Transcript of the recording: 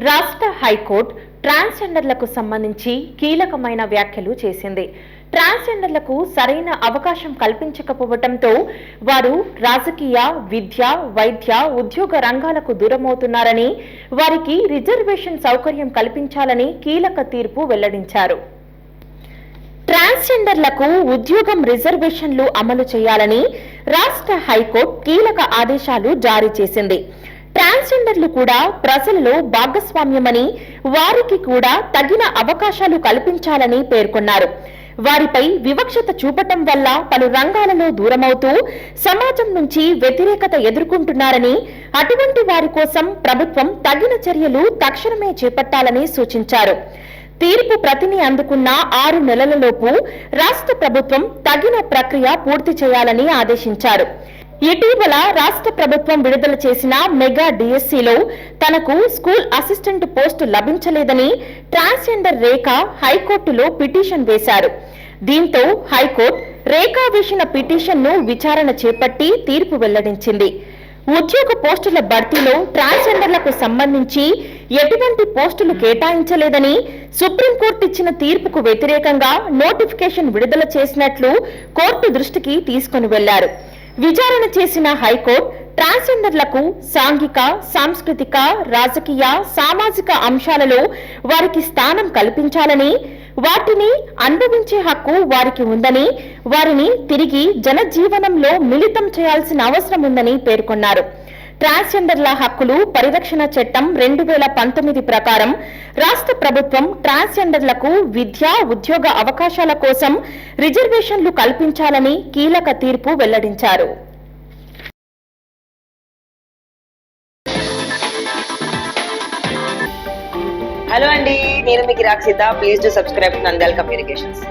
రాష్ట్ర హైకోర్టు ట్రాన్స్జెండర్లకు సంబంధించి కీలకమైన వ్యాఖ్యలు చేసింది. ట్రాన్స్జెండర్లకు సరైన అవకాశం కల్పించకపోవడంతో వారు రాజకీయ, విద్య, వైద్య, ఉద్యోగ రంగాలకు దూరమవుతున్నారని, వారికి రిజర్వేషన్ సౌకర్యం కల్పించాలని కీలక తీర్పు వెల్లడించారు. ట్రాన్స్జెండర్లకు ఉద్యోగం రిజర్వేషన్లు అమలు చేయాలని రాష్ట్ర హైకోర్టు కీలక ఆదేశాలు జారీ చేసింది. ట్రాన్స్జెండర్లు కూడా ప్రజలలో భాగస్వామ్యమని, వారికి కూడా తగిన అవకాశాలు కల్పించాలని పేర్కొన్నారు. వారిపై వివక్షత చూపటం వల్ల పలు రంగాలలో దూరమవుతూ సమాజం నుంచి వ్యతిరేకత ఎదుర్కొంటున్నారని, అటువంటి వారి కోసం ప్రభుత్వం తగిన చర్యలు తక్షణమే చేపట్టాలని సూచించారు. తీర్పు ప్రతిని అందుకున్న 6 నెలలలోపు రాష్ట్ర ప్రభుత్వం తగిన ప్రక్రియ పూర్తి చేయాలని ఆదేశించారు. ఇటీవల రాష్ట్ర ప్రభుత్వం విడుదల చేసిన మెగా డిఎస్సిలో తనకు స్కూల్ అసిస్టెంట్ పోస్టు లభించలేదని ట్రాన్స్జెండర్ రేఖ హైకోర్టులో పిటిషన్ వేశారు. దీంతో హైకోర్టు రేఖ వేసిన పిటిషన్ను విచారణ చేపట్టి తీర్పు వెల్లడించింది. ఉద్యోగ పోస్టుల భర్తీలో ట్రాన్స్జెండర్లకు సంబంధించి ఎటువంటి పోస్టులు కేటాయించలేదని, సుప్రీంకోర్టు ఇచ్చిన తీర్పుకు వ్యతిరేకంగా నోటిఫికేషన్ విడుదల చేసినట్లు కోర్టు దృష్టికి తీసుకుని వెళ్లారు. విచారణ చేసిన హైకోర్టు ట్రాన్స్జెండర్లకు సాంఘిక, సాంస్కృతిక, రాజకీయ, సామాజిక అంశాలలో వారికి స్థానం కల్పించాలని, వాటిని అనుభవించే హక్కు వారికి ఉందని, వారిని తిరిగి జనజీవనంలో మిళితం చేయాల్సిన అవసరం ఉందని పేర్కొన్నారు. ట్రాన్స్జెండర్ల హక్కులు పరిరక్షణ చట్టం 2019 ప్రకారం రాష్ట్ర ప్రభుత్వం ట్రాన్స్జెండర్లకు విద్య, ఉద్యోగ అవకాశాల కోసం రిజర్వేషన్లు కల్పించాలని కీలక తీర్పు వెల్లడించారు. హలో అండి, నేను మీకు Rakshitha. Please to subscribe Nandyal communications.